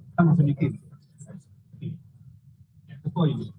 Estamos en equipo. Sí. Estoy.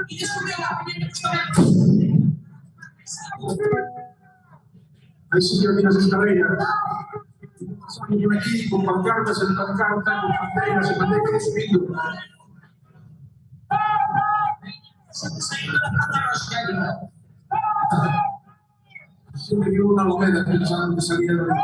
y descubrió la primera persona. Ahí sí que aquí las escaleras. Pasamos por aquí con pancartas, en pancartas, con banderas, en banderas, subiendo. Saliendo de la Plaza Roscali. Siempre que una moneda pensaban que salía de ahí.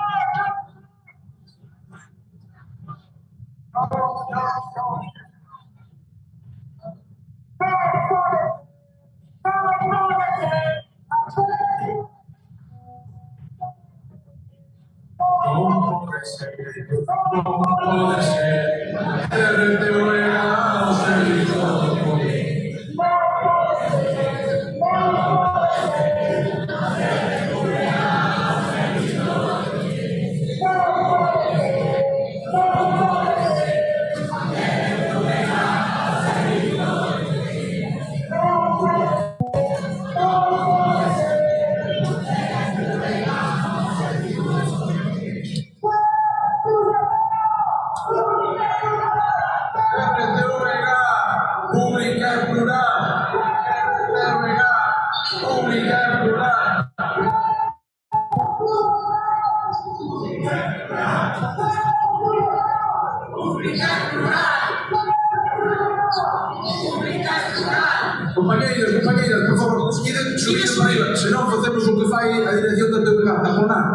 Compañeros, por favor, queden subindo para arriba, se non facemos o que fai a dirección da TVG, taponar.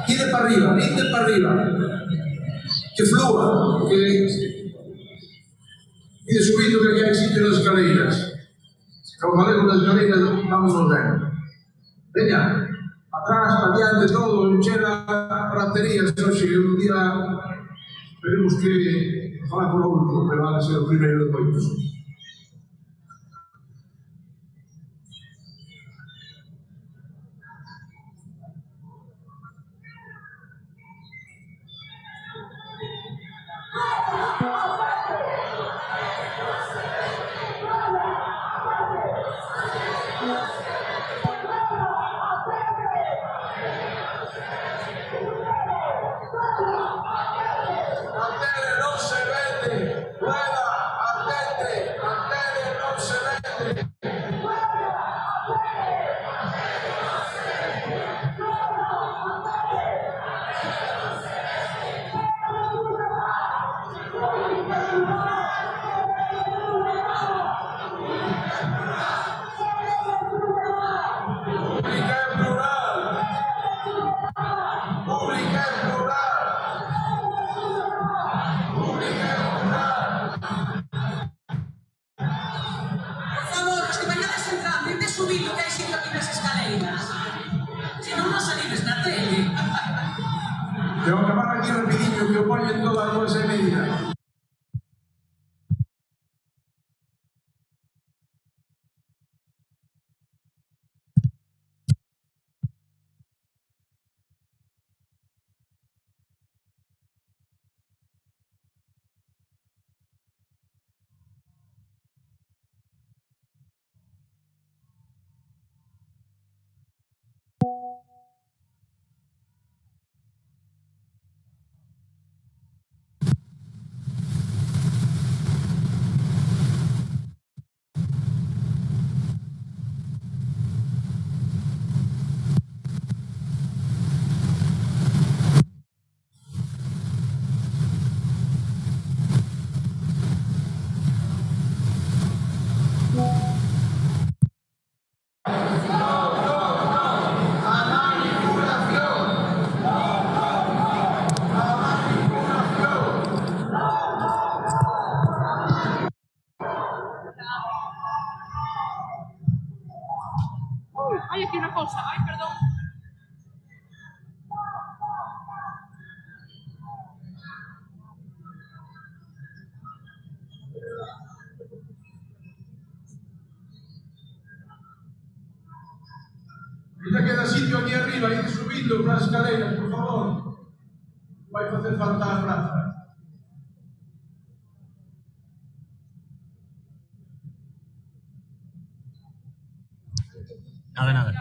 Quede para arriba, ide para arriba. Que flúa, que... Ide subindo que aquí hai sitio nas escaleiras. Como falei con as escaleiras, vamos nos ver. Veña, atrás, adiante, todo, chela praterías, hoxe un día... Esperemos que... Ojalá por o último, pero van a ser o primeiro de moitos. Subindo que hai sitio aquí nas escaleiras. Se non nos salides na tele. Pero acabar aquí rapidinho, que o poñen todas as 2:30. Hay aquí una cosa, ay, perdón. Ya queda sitio aquí arriba, ide subindo para as escaleiras, por favor. Vai facer falta a praza. Nada.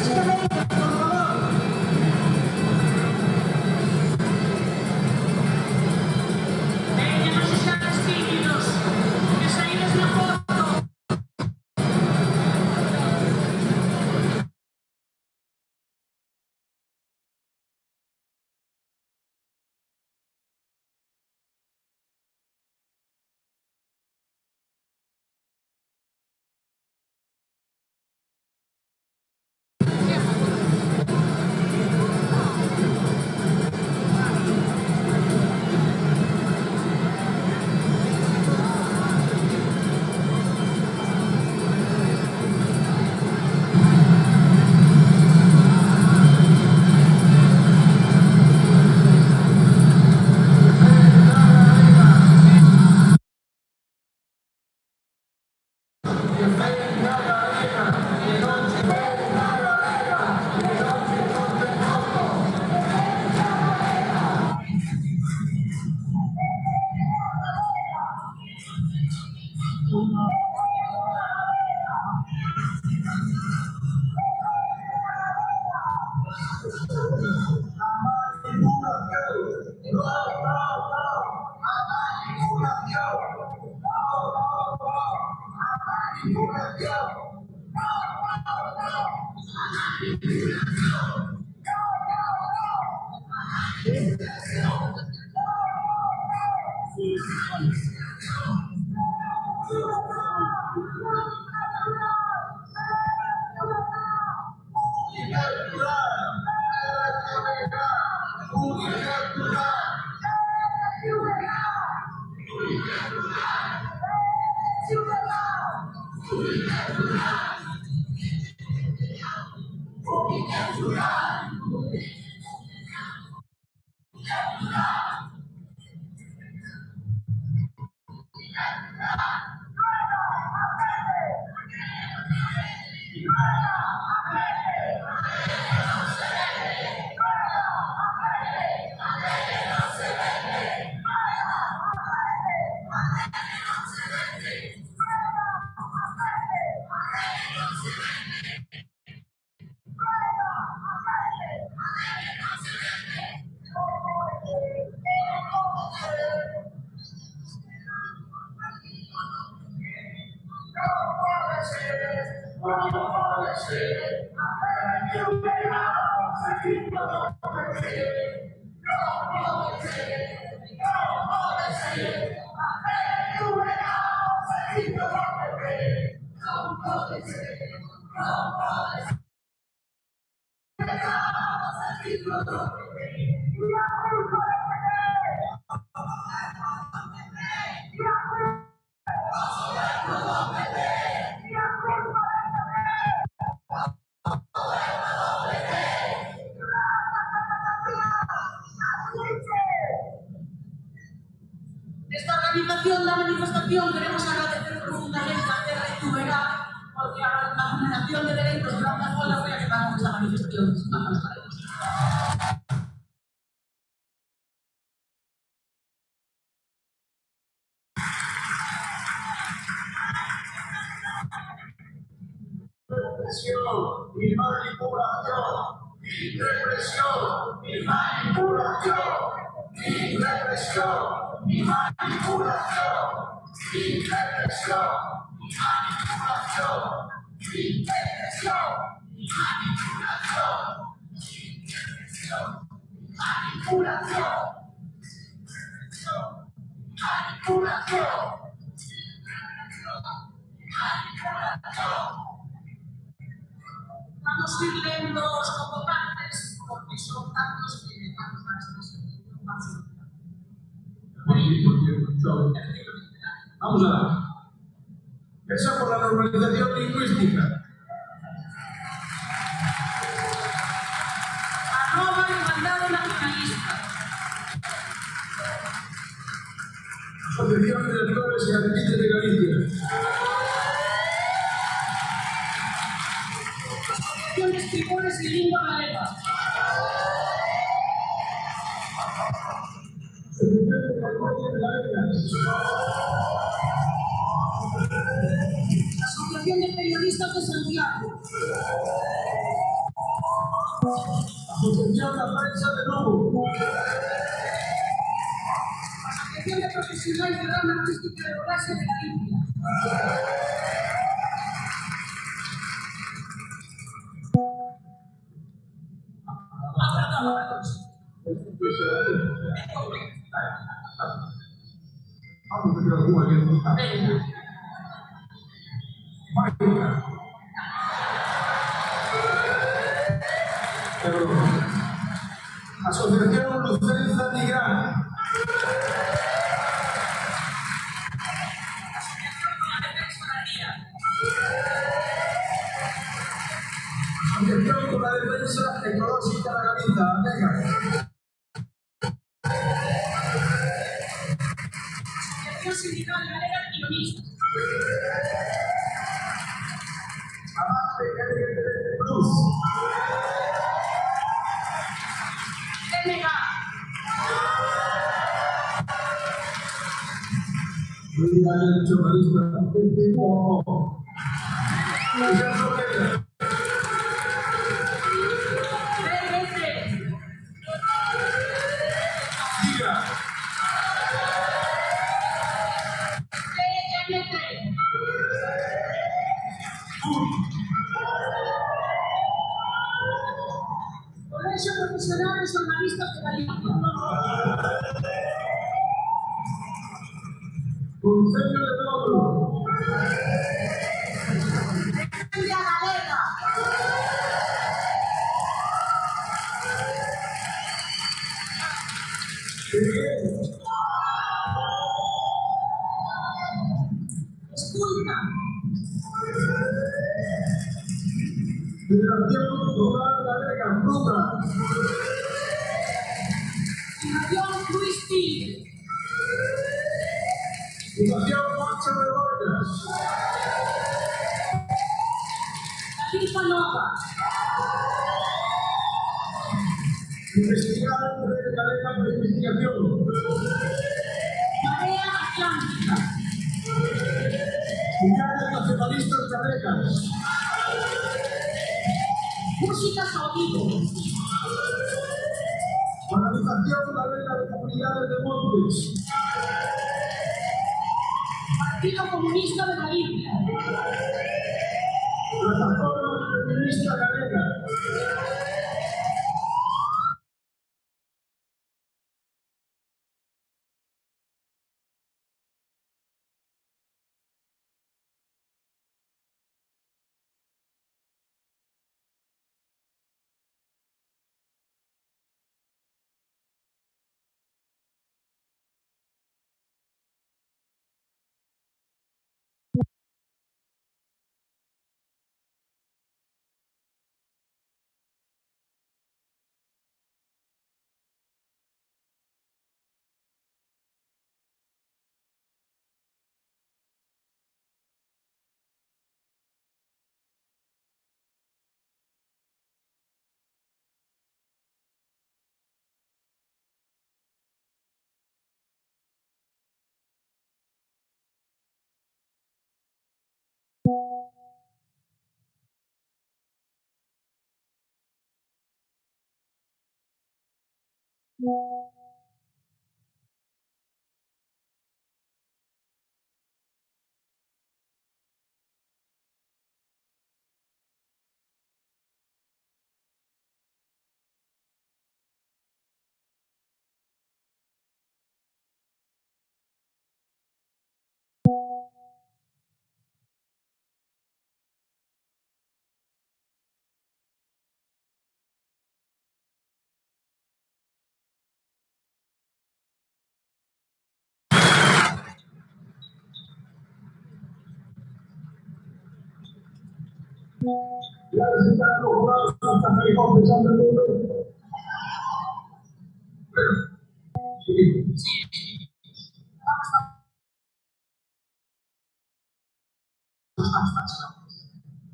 escaleras, por favor. Veña, non sexades tímidos, que saídes na foto. Esta organización da manifestación queremos agradecer profundamente a Terra y Tuberá porque la generación de derechos de la plataforma fue la que pagó esta manifestación. Represión y manipulación, y represión y manipulación, y represión y manipulación, y represión y manipulación, y represión y manipulación, y represión y manipulación, manipulación. Vamos a ir leyendo los convocantes porque son tantos que vamos a Vamos a ver. Esa por la normalización lingüística. Arroba Igualdad Nacionalista. Asociación de Directores y Artistas de Galicia. Asociación de Escritores y Lingua Galega. Asociación de Periodistas de Santiago. Asociación de Prensa de Lugo. Asociación de Profesionales de Rama Artística de Orense de Galicia. Vamos a ver alguna que no está. Asociación Lucenza Nigrán. Asociación por la Defensa Ecológica de la Galiza. Venga. Asociación Sindical Galega Guionista. Avante LGBT Plus. DNG. Unidad del Jornalista. Tipo. BNT. Diga. TNT. Colegio Profesionales Jornalistas de Galicia. Consejo de Logro. Media Galega. Esculta. Federación Rural Galega. Fruta. Fundación Luis Pille. Fundación Moncho de Boyas. Galiza Nova. Investigar de Galega de Investigación. Marea Atlántica. Unidades Nacionalistas Galegas. Músicas ao vivo. Organización Galega de Comunidades de Montes. Partido Comunista de Galicia. Plataforma Feminista Galega. Ya resultaron los jurados hasta Feijón de San Pedro. Sí.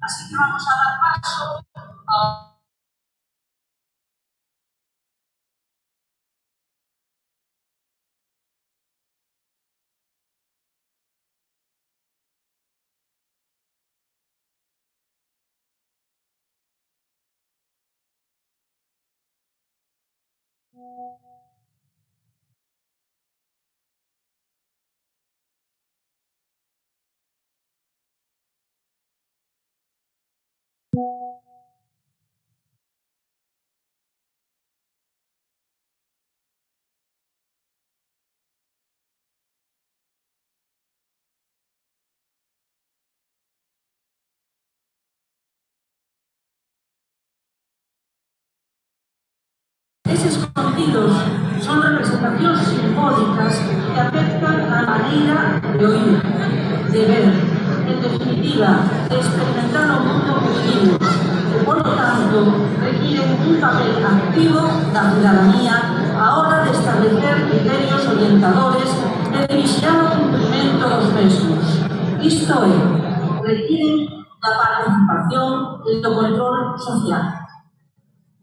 Así que vamos a dar paso a Eses contidos son representacións simbólicas que afectan a maneira de oír, de ver, en definitiva, de experimentar o mundo posible, e, por lo tanto, requiren un papel activo da cidadanía a hora de establecer criterios orientadores e de vixiar o cumprimento dos mesmos. Isto é, requiren da participación e do control social.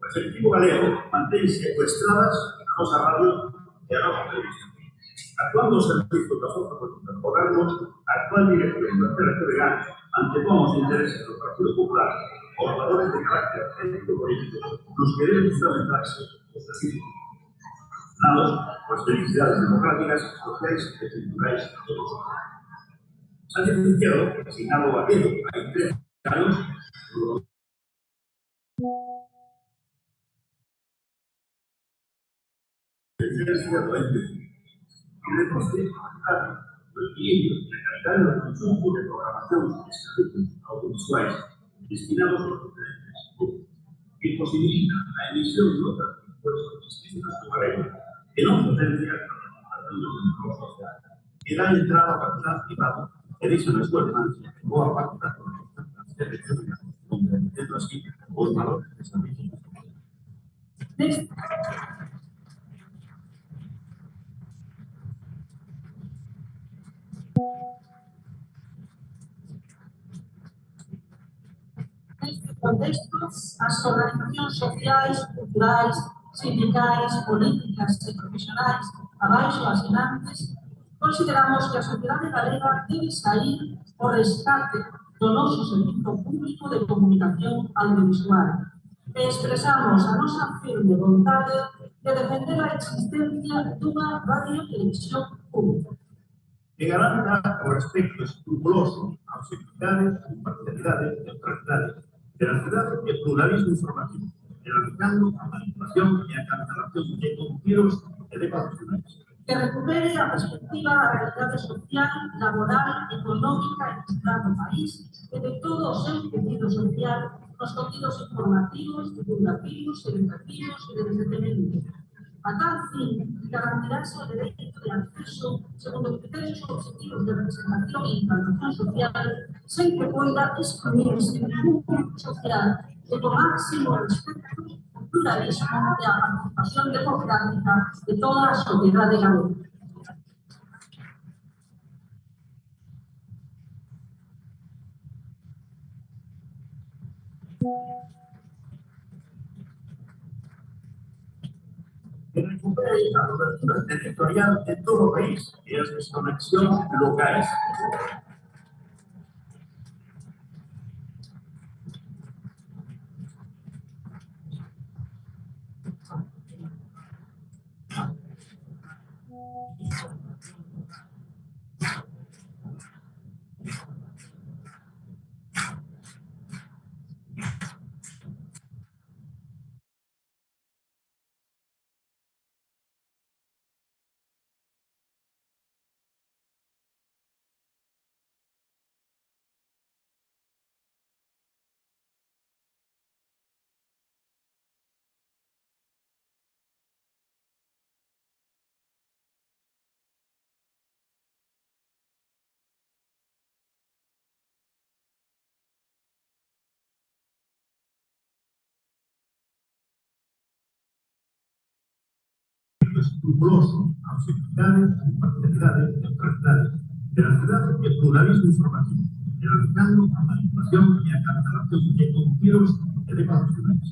O Executivo galego mantén secuestradas a nosa radio e a nosa televisión. Actuando o servizo da Forza Política do Goberno, a actual dirección da TVG antepón os intereses do Partido Popular os valores de carácter ético-político nos que deben fundamentarse os servicios relacionados coas felicidades democráticas, sociais e culturais de todos os países. Sánchez Izquierdo, asignado a dedo hai 13 anos, presencia do ente e de constitucional do equilibrio e a calidade do conjunto de programación de servicios audiovisuais destinados aos diferentes públicos, que posibilita a emisión de outras impuestos distintas do galego, que non potencia a participación do sector social, que dá entrada ao capital privado e deixa nas súas mans boa parte das condiciones electrónicas, comprometendo así os valores de servicios. Neste contexto, as organizacións sociais, culturais, sindicais, políticas e profesionais abaixo asinantes consideramos que a sociedade galega debe sair ao rescate do noso servizo público de comunicación audiovisual e expresamos a nosa firme vontade de defender a existencia dunha radio-televisión pública. Que garanta o respecto escrupuloso á objetividade, imparcialidade e neutralidade, veracidade e pluralismo informativo, erradicando a manipulación e a cancelación de contidos e de profesionais. Que recupere a perspectiva da realidade social, laboral, económica e cultural do país e de todo o seu tejido social nos contidos informativos, divulgativos, educativos e de entretenimento. A tal fin, garantirase o dereito de acceso segundo criterios objetivos de representación e implantación social sen que poida excluirse ningún grupo social e con máximo respeto, pluralismo e a participación democrática de toda a sociedade galega. Que recupere a cobertura territorial de todo o país e as desconexións locais. Escrupuloso a objetividade, imparcialidade, neutralidade, veracidade e pluralismo informativo, erradicando a manipulación e a cancelación de contidos e de profesionais.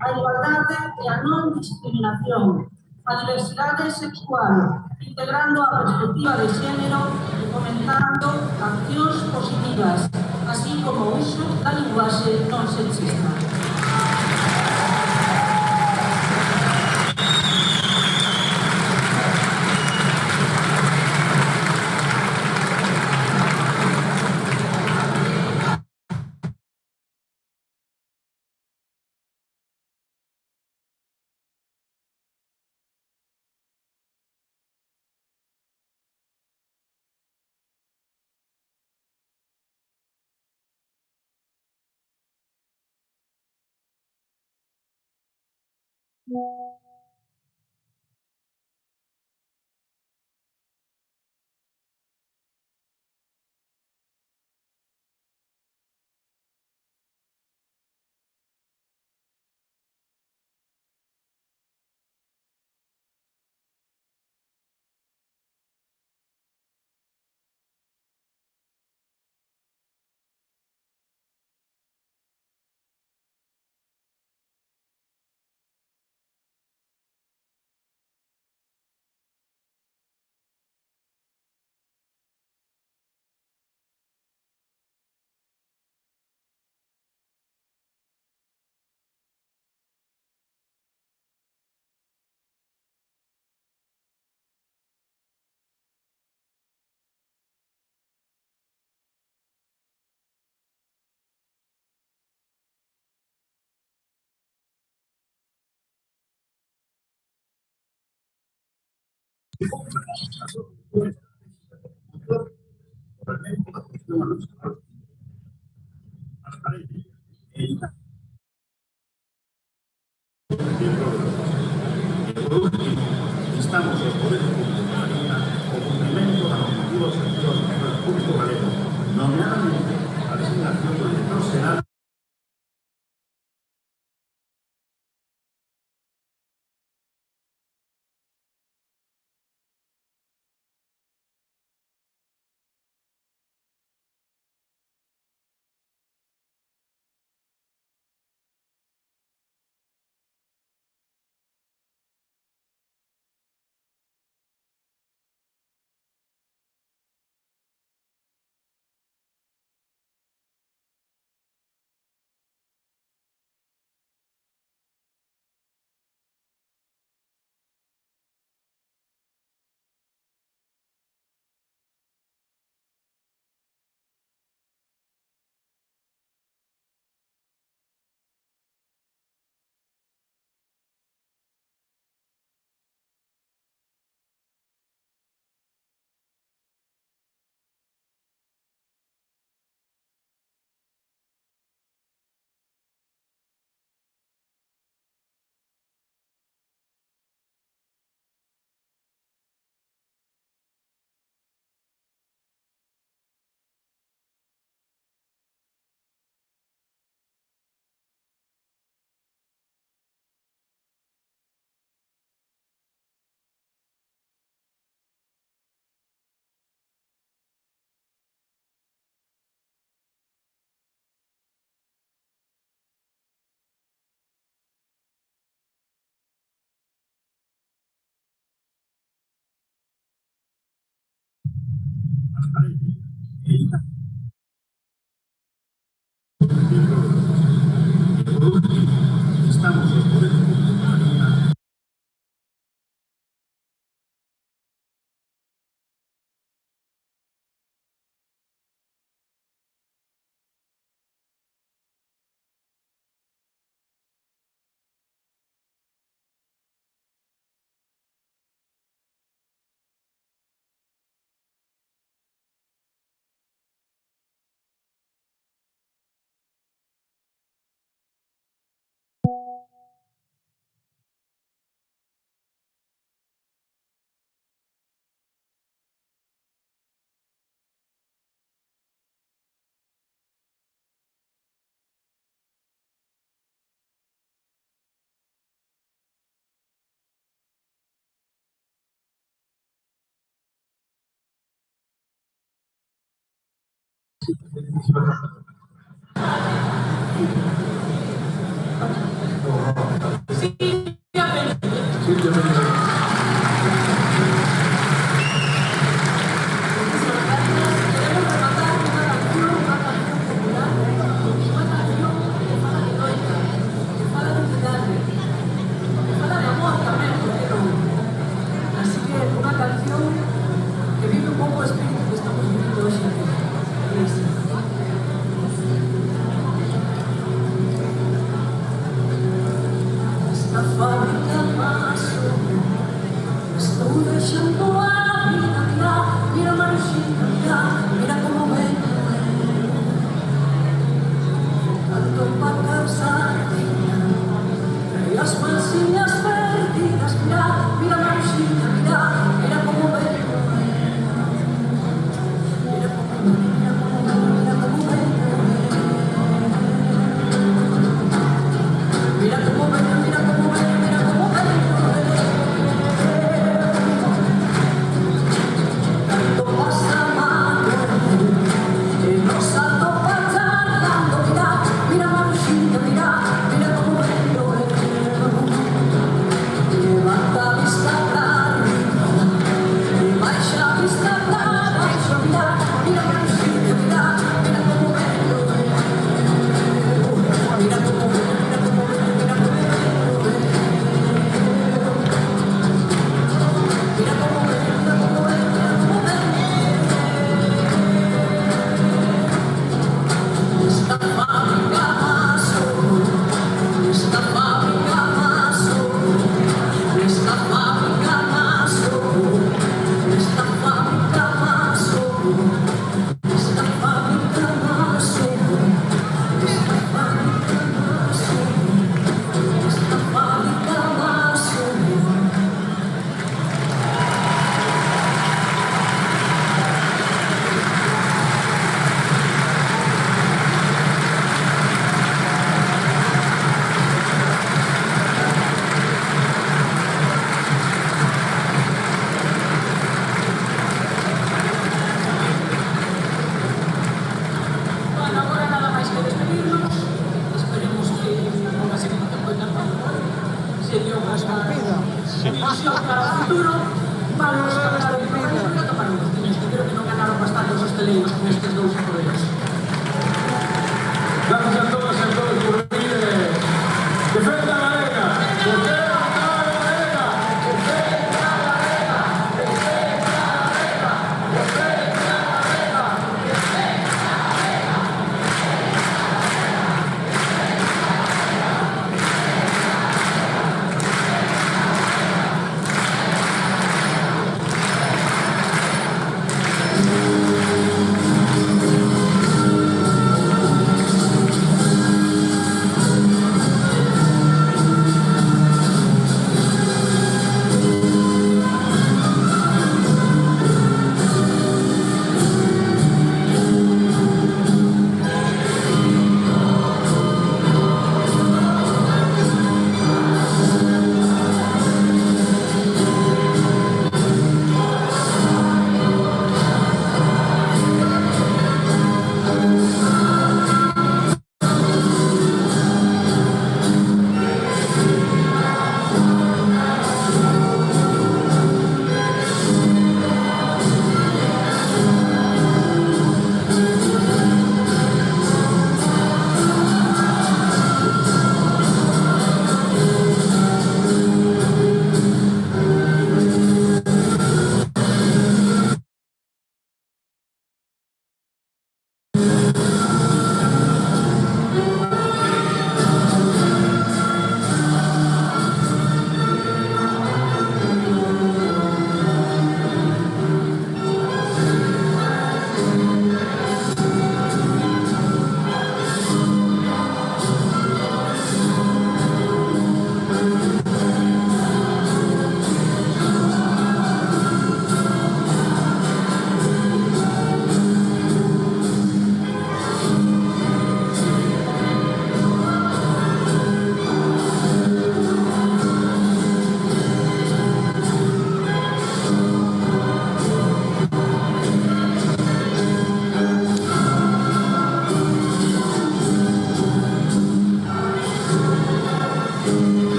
a igualdade e a non discriminación, a diversidade sexual, integrando a perspectiva de xénero e fomentando accións positivas, así como o uso da linguaxe non sexista. Instamos aos poderes públicos da Marina o cumprimento da normativa sanción do sector público galego, nomeadamente a designación do director xeral Instamos aos poderes públicos da Marina Silvia Benítez.